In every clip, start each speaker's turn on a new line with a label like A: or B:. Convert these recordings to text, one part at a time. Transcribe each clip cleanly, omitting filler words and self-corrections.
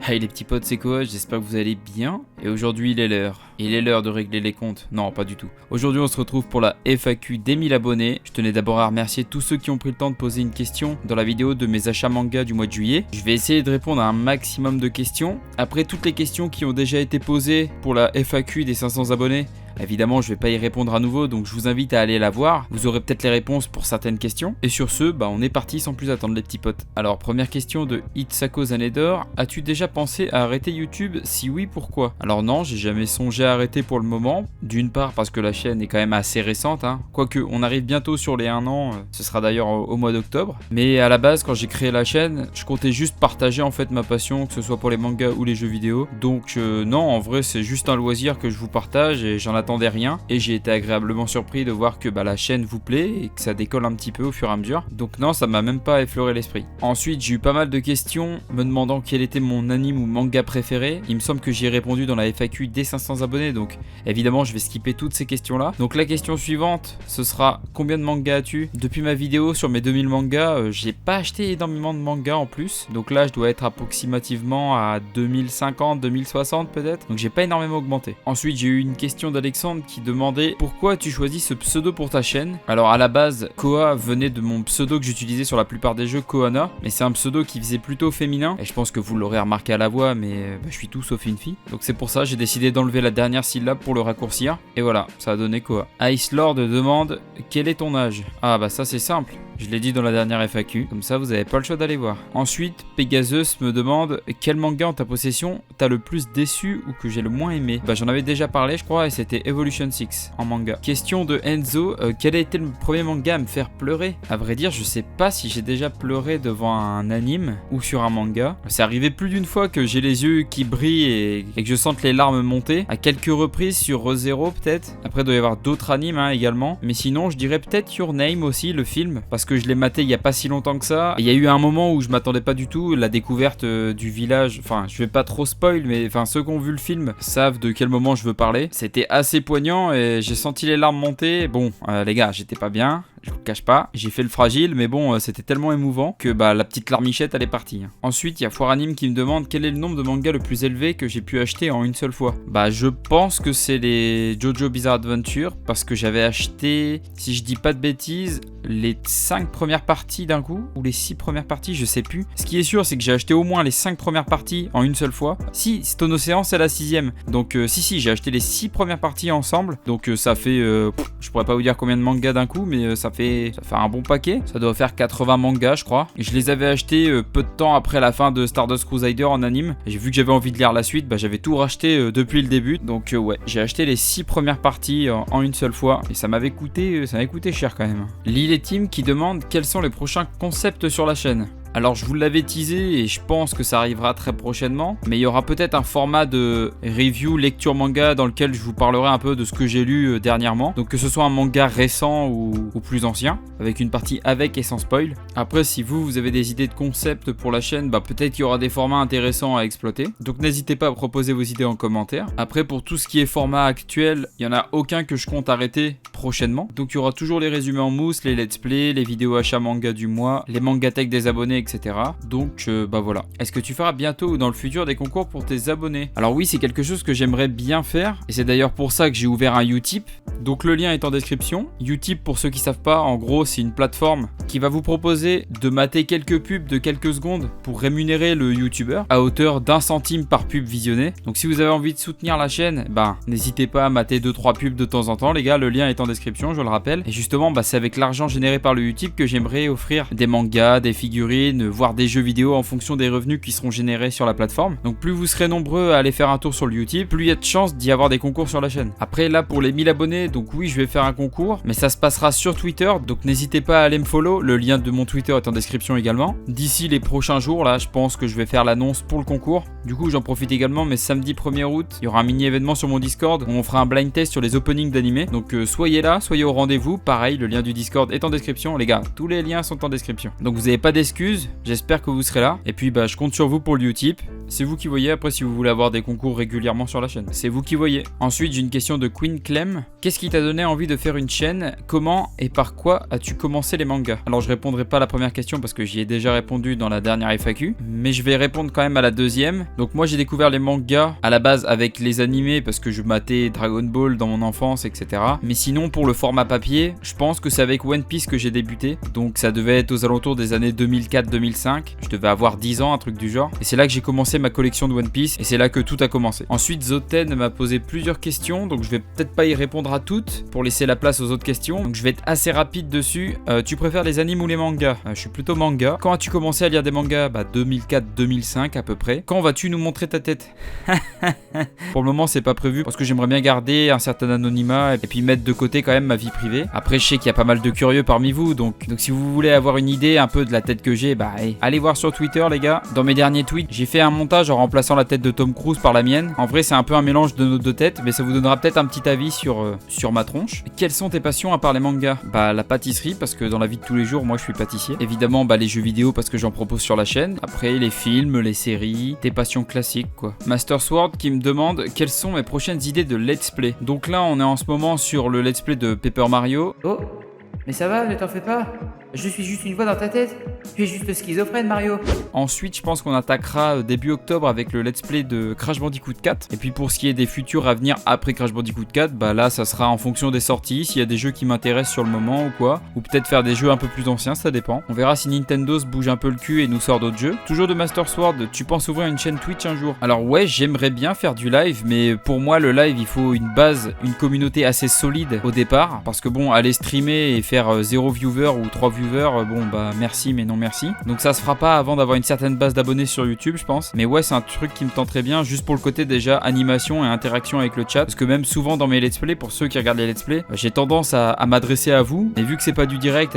A: Hey les petits potes, c'est Koa, j'espère que vous allez bien. Et aujourd'hui il est l'heure. Il est l'heure de régler les comptes. Non, pas du tout. Aujourd'hui on se retrouve pour la FAQ des 1000 abonnés. Je tenais d'abord à remercier tous ceux qui ont pris le temps de poser une question dans la vidéo de mes achats manga du mois de juillet. Je vais essayer de répondre à un maximum de questions. Après toutes les questions qui ont déjà été posées pour la FAQ des 500 abonnés, évidemment, je vais pas y répondre à nouveau, donc je vous invite à aller la voir. Vous aurez peut-être les réponses pour certaines questions. Et sur ce, on est parti sans plus attendre les petits potes. Alors, première question de Itsako Zanedor. As-tu déjà pensé à arrêter YouTube? Si oui, pourquoi? Alors non, j'ai jamais songé à arrêter pour le moment. D'une part parce que la chaîne est quand même assez récente, Quoique, on arrive bientôt sur les 1 an. Ce sera d'ailleurs au mois d'octobre. Mais à la base, quand j'ai créé la chaîne, je comptais juste partager en fait ma passion, que ce soit pour les mangas ou les jeux vidéo. Donc non, en vrai, c'est juste un loisir que je vous partage et j'en attendais rien, et j'ai été agréablement surpris de voir que la chaîne vous plaît et que ça décolle un petit peu au fur et à mesure. Donc non, ça m'a même pas effleuré l'esprit. Ensuite, j'ai eu pas mal de questions me demandant quel était mon anime ou manga préféré. Il me semble que j'y ai répondu dans la FAQ des 500 abonnés, donc évidemment je vais skipper toutes ces questions là. Donc la question suivante, ce sera combien de mangas as-tu? Depuis ma vidéo sur mes 2000 mangas, j'ai pas acheté énormément de mangas en plus, donc là je dois être approximativement à 2050, 2060 peut-être, donc j'ai pas énormément augmenté. Ensuite, j'ai eu une question d'Alexandre qui demandait pourquoi tu choisis ce pseudo pour ta chaîne. Alors à la base, Koa venait de mon pseudo que j'utilisais sur la plupart des jeux, Koana, mais c'est un pseudo qui faisait plutôt féminin, et je pense que vous l'aurez remarqué à la voix, mais je suis tout sauf une fille. Donc c'est pour ça j'ai décidé d'enlever la dernière syllabe pour le raccourcir, et voilà, ça a donné Koa. Ice Lord demande quel est ton âge? Ah ça c'est simple, je l'ai dit dans la dernière FAQ, comme ça vous avez pas le choix d'aller voir. Ensuite, Pegasus me demande quel manga en ta possession t'as le plus déçu ou que j'ai le moins aimé. J'en avais déjà parlé je crois, et c'était Evolution 6 en manga. Question de Enzo, quel a été le premier manga à me faire pleurer? À vrai dire, je sais pas si j'ai déjà pleuré devant un anime ou sur un manga. C'est arrivé plus d'une fois que j'ai les yeux qui brillent et que je sente les larmes monter. À quelques reprises sur Re:Zero peut-être. Après il doit y avoir d'autres animes également. Mais sinon je dirais peut-être Your Name aussi, le film, parce que je l'ai maté il y a pas si longtemps que ça. Il y a eu un moment où je m'attendais pas du tout, la découverte du village. Enfin, je vais pas trop spoil, mais ceux qui ont vu le film savent de quel moment je veux parler. C'était assez poignant et j'ai senti les larmes monter. Bon, les gars, j'étais pas bien, je vous le cache pas. J'ai fait le fragile, mais bon, c'était tellement émouvant que la petite larmichette elle est partie. Ensuite, il y a Foire Anime qui me demande quel est le nombre de mangas le plus élevé que j'ai pu acheter en une seule fois. Je pense que c'est les JoJo Bizarre Adventure, parce que j'avais acheté, si je dis pas de bêtises, les 5 premières parties d'un coup, ou les 6 premières parties, je sais plus. Ce qui est sûr, c'est que j'ai acheté au moins les 5 premières parties en une seule fois. Si, Stone Ocean, c'est la 6ème. Donc si, j'ai acheté les 6 premières parties ensemble. Donc ça fait, je pourrais pas vous dire combien de mangas d'un coup, mais ça fait un bon paquet. Ça doit faire 80 mangas, je crois. Et je les avais achetés peu de temps après la fin de Stardust Crusader en anime. Et vu que j'avais envie de lire la suite, j'avais tout racheté depuis le début. Donc ouais, j'ai acheté les 6 premières parties en une seule fois. Et ça m'avait coûté cher quand même. Lille et Tim qui demande quels sont les prochains concepts sur la chaîne. Alors je vous l'avais teasé et je pense que ça arrivera très prochainement, mais il y aura peut-être un format de review lecture manga dans lequel je vous parlerai un peu de ce que j'ai lu dernièrement. Donc que ce soit un manga récent ou plus ancien, avec une partie avec et sans spoil. Après, si vous avez des idées de concept pour la chaîne, peut-être qu'il y aura des formats intéressants à exploiter. Donc n'hésitez pas à proposer vos idées en commentaire. Après, pour tout ce qui est format actuel, il n'y en a aucun que je compte arrêter prochainement. Donc il y aura toujours les résumés en mousse, les let's play, les vidéos achats manga du mois, les mangatech des abonnés, etc. Donc voilà. Est-ce que tu feras bientôt ou dans le futur des concours pour tes abonnés? Alors oui, c'est quelque chose que j'aimerais bien faire, et c'est d'ailleurs pour ça que j'ai ouvert un Utip. Donc le lien est en description. Utip, pour ceux qui savent pas, en gros c'est une plateforme qui va vous proposer de mater quelques pubs de quelques secondes pour rémunérer le youtubeur à hauteur d'1 centime par pub visionnée. Donc si vous avez envie de soutenir la chaîne, n'hésitez pas à mater 2-3 pubs de temps en temps les gars, le lien est en description, je le rappelle. Et justement c'est avec l'argent généré par le Utip que j'aimerais offrir des mangas, des figurines, voire des jeux vidéo en fonction des revenus qui seront générés sur la plateforme. Donc plus vous serez nombreux à aller faire un tour sur le Utip, plus il y a de chances d'y avoir des concours sur la chaîne. Après là pour les 1000 abonnés, donc oui je vais faire un concours, mais ça se passera sur Twitter, donc n'hésitez pas à aller me follow, le lien de mon Twitter est en description également. D'ici les prochains jours là, je pense que je vais faire l'annonce pour le concours. Du coup j'en profite également, mais samedi 1er août, il y aura un mini événement sur mon Discord où on fera un blind test sur les openings d'animés. Donc soyez là, soyez au rendez-vous. Pareil, le lien du Discord est en description les gars, tous les liens sont en description. Donc vous n'avez pas d'excuses, j'espère que vous serez là. Et puis je compte sur vous pour le Utip. c'est vous qui voyez. Après, si vous voulez avoir des concours régulièrement sur la chaîne, c'est vous qui voyez. Ensuite, j'ai une question de Queen Clem. Qu'est-ce qui t'a donné envie de faire une chaîne? Comment et par quoi as-tu commencé les mangas? Alors, je répondrai pas à la première question parce que j'y ai déjà répondu dans la dernière FAQ, mais je vais répondre quand même à la deuxième. Donc moi, j'ai découvert les mangas à la base avec les animés parce que je matais Dragon Ball dans mon enfance, etc. Mais sinon, pour le format papier, je pense que c'est avec One Piece que j'ai débuté. Donc ça devait être aux alentours des années 2004-2005. Je devais avoir 10 ans, un truc du genre. Et c'est là que j'ai commencé ma collection de One Piece et c'est là que tout a commencé. Ensuite, Zoten m'a posé plusieurs questions, donc je vais peut-être pas y répondre à toutes pour laisser la place aux autres questions. Donc je vais être assez rapide dessus. Tu préfères les animes ou les mangas? Je suis plutôt manga. Quand as-tu commencé à lire des mangas? 2004-2005 à peu près. Quand vas-tu nous montrer ta tête? Pour le moment, c'est pas prévu parce que j'aimerais bien garder un certain anonymat et puis mettre de côté quand même ma vie privée. Après, je sais qu'il y a pas mal de curieux parmi vous, donc si vous voulez avoir une idée un peu de la tête que j'ai, allez voir sur Twitter les gars. Dans mes derniers tweets, j'ai fait un montage en remplaçant la tête de Tom Cruise par la mienne. En vrai, c'est un peu un mélange de nos deux têtes, mais ça vous donnera peut-être un petit avis sur ma tronche. Quelles sont tes passions à part les mangas? La pâtisserie, parce que dans la vie de tous les jours, moi je suis pâtissier. Évidemment, les jeux vidéo parce que j'en propose sur la chaîne. Après, les films, les séries, tes passions classiques quoi. Master Sword qui me demande quelles sont mes prochaines idées de let's play. Donc là, on est en ce moment sur le let's play de Paper Mario.
B: Oh, mais ça va, ne t'en fais pas. Je suis juste une voix dans ta tête. Tu es juste schizophrène, Mario.
A: Ensuite, je pense qu'on attaquera début octobre avec le let's play de Crash Bandicoot 4. Et puis pour ce qui est des futurs à venir après Crash Bandicoot 4, là ça sera en fonction des sorties, s'il y a des jeux qui m'intéressent sur le moment ou quoi. Ou peut-être faire des jeux un peu plus anciens, ça dépend. On verra si Nintendo se bouge un peu le cul et nous sort d'autres jeux. Toujours de Master Sword, tu penses ouvrir une chaîne Twitch un jour? Alors ouais, j'aimerais bien faire du live, mais pour moi le live il faut une base, une communauté assez solide au départ. Parce que aller streamer et faire 0 viewer ou 3 viewers, merci mais non merci. Donc ça se fera pas avant d'avoir une certaine base d'abonnés sur YouTube je pense. Mais ouais, c'est un truc qui me tenterait bien juste pour le côté déjà animation et interaction avec le chat. Parce que même souvent dans mes let's play, pour ceux qui regardent les let's play, j'ai tendance à m'adresser à vous. Et vu que c'est pas du direct,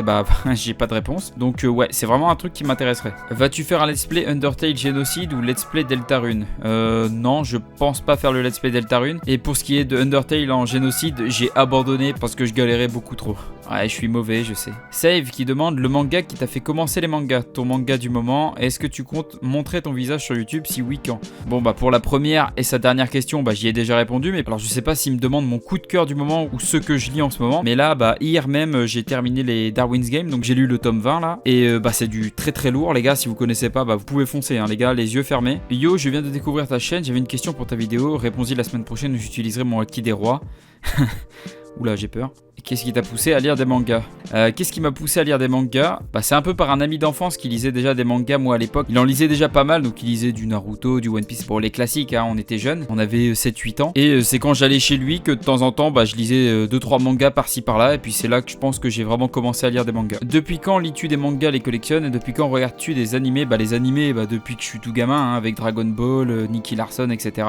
A: j'ai pas de réponse. Donc ouais, c'est vraiment un truc qui m'intéresserait. Vas-tu faire un let's play Undertale Génocide ou let's play Deltarune? Non, je pense pas faire le let's play Deltarune. Et pour ce qui est de Undertale en Génocide, j'ai abandonné parce que je galérais beaucoup trop. Ouais, je suis mauvais, je sais. Save qui demande le manga qui t'a fait commencer les mangas, ton manga du moment. Est-ce que tu comptes montrer ton visage sur YouTube? Si oui, quand? Pour la première et sa dernière question, j'y ai déjà répondu. Mais alors je sais pas s'il me demande mon coup de cœur du moment ou ce que je lis en ce moment. Mais là, hier même, j'ai terminé les Darwin's Game, donc j'ai lu le tome 20 là. Et c'est du très très lourd, les gars. Si vous connaissez pas, vous pouvez foncer, hein, les gars, les yeux fermés. Yo, je viens de découvrir ta chaîne. J'avais une question pour ta vidéo. Réponds-y la semaine prochaine où j'utiliserai mon acquis des rois. Oula, j'ai peur. Qu'est-ce qui t'a poussé à lire des mangas? Qu'est-ce qui m'a poussé à lire des mangas? C'est un peu par un ami d'enfance qui lisait déjà des mangas, moi à l'époque. Il en lisait déjà pas mal, donc il lisait du Naruto, du One Piece, pour les classiques, hein, on était jeunes, on avait 7-8 ans. Et c'est quand j'allais chez lui que de temps en temps, je lisais 2-3 mangas par-ci par-là, et puis c'est là que je pense que j'ai vraiment commencé à lire des mangas. Depuis quand lis-tu des mangas, les collectionnes? Et depuis quand regardes-tu des animés? Les animés, depuis que je suis tout gamin, hein, avec Dragon Ball, Nicky Larson, etc.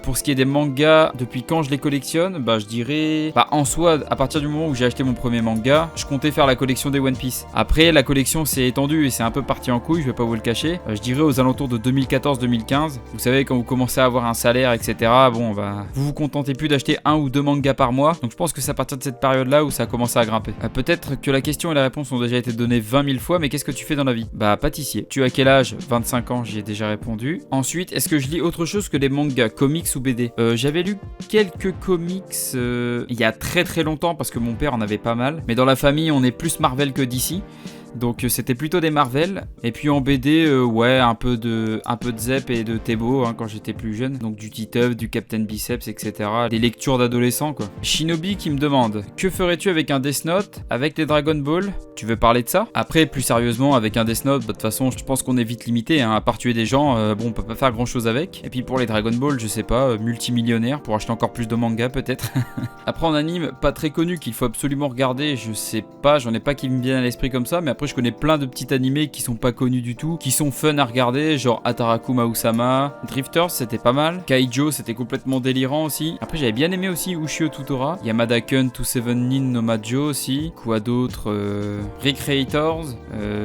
A: Pour ce qui est des mangas, depuis quand je les collectionne? Je dirais, en soi, à partir du moment où j'ai acheté mon premier manga, je comptais faire la collection des One Piece. Après, la collection s'est étendue et c'est un peu parti en couille, je vais pas vous le cacher. Je dirais aux alentours de 2014-2015. Vous savez, quand vous commencez à avoir un salaire, etc., vous vous contentez plus d'acheter 1 ou 2 mangas par mois. Donc je pense que c'est à partir de cette période-là où ça a commencé à grimper. Peut-être que la question et la réponse ont déjà été données 20 000 fois, mais qu'est-ce que tu fais dans la vie? Pâtissier. Tu as quel âge? 25 ans, j'y ai déjà répondu. Ensuite, est-ce que je lis autre chose que des mangas, comics ou BD? J'avais lu quelques comics il y a très très longtemps parce que mon père en avait pas mal. Mais dans la famille, on est plus Marvel que DC. Donc c'était plutôt des Marvel. Et puis en BD, un peu de Zep et de Thébo quand j'étais plus jeune. Donc du Titeuf, du Captain Biceps, etc. Des lectures d'adolescents quoi. Shinobi qui me demande: que ferais-tu avec un Death Note? Avec des Dragon Ball? Tu veux parler de ça? Après, plus sérieusement, avec un Death Note, de toute façon, je pense qu'on est vite limité. À part tuer des gens, on peut pas faire grand chose avec. Et puis pour les Dragon Ball, je sais pas, multimillionnaire pour acheter encore plus de mangas peut-être. Après en anime, pas très connu qu'il faut absolument regarder, je sais pas, j'en ai pas qui me viennent à l'esprit comme ça. Mais après, je connais plein de petits animés qui sont pas connus du tout, qui sont fun à regarder, genre Ataraku Mausama, Drifters, c'était pas mal. Kaijo, c'était complètement délirant aussi. Après, j'avais bien aimé aussi Ushio Tutora, Yamada-kun 27 Nin no Majo aussi. Quoi d'autre? Recreators,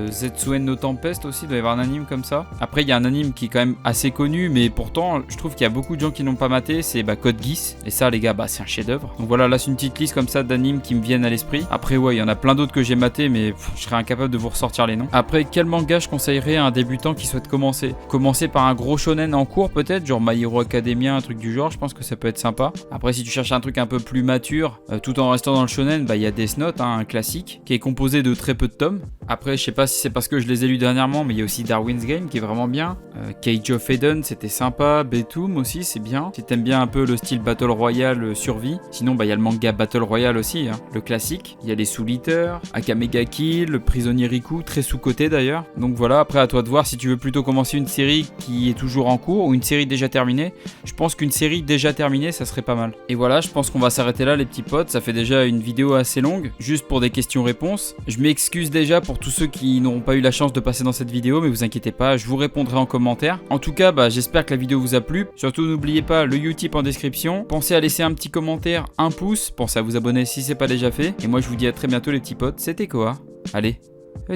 A: Zetsuen no Tempest aussi, il doit y avoir un anime comme ça. Après, il y a un anime qui est quand même assez connu, mais pourtant, je trouve qu'il y a beaucoup de gens qui n'ont pas maté, c'est Code Geass. Et ça, les gars, c'est un chef-d'œuvre. Donc voilà, là, c'est une petite liste comme ça d'animes qui me viennent à l'esprit. Après, ouais, il y en a plein d'autres que j'ai maté, mais je serais incapable de vous ressortir les noms. Après, quel manga je conseillerais à un débutant qui souhaite commencer? Commencer par un gros shonen en cours peut-être, genre My Hero Academia, un truc du genre, je pense que ça peut être sympa. Après, si tu cherches un truc un peu plus mature, tout en restant dans le shonen, bah il y a Death Note, hein, un classique, qui est composé de très peu de tomes. Après, je sais pas si c'est parce que je les ai lus dernièrement, mais il y a aussi Darwin's Game qui est vraiment bien. Cage of Eden, c'était sympa. Betum aussi, c'est bien. Si t'aimes bien un peu le style Battle Royale survie. Sinon, bah il y a le manga Battle Royale aussi, hein, le classique. Il y a les Soul Eater, Akamega Kill, le prisonnier Riku, très sous-coté d'ailleurs. Donc voilà, après à toi de voir si tu veux plutôt commencer une série qui est toujours en cours ou une série déjà terminée. Je pense qu'une série déjà terminée, ça serait pas mal. Et voilà, je pense qu'on va s'arrêter là les petits potes. Ça fait déjà une vidéo assez longue, juste pour des questions-réponses. Je m'excuse déjà pour tous ceux qui n'auront pas eu la chance de passer dans cette vidéo, mais vous inquiétez pas, je vous répondrai en commentaire. En tout cas, bah, j'espère que la vidéo vous a plu. Surtout, n'oubliez pas le Utip en description. Pensez à laisser un petit commentaire, un pouce. Pensez à vous abonner si c'est pas déjà fait. Et moi, je vous dis à très bientôt les petits potes. C'était Koa. Allez,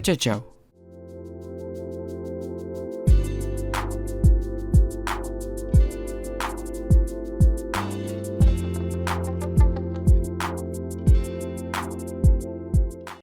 A: ciao ciao.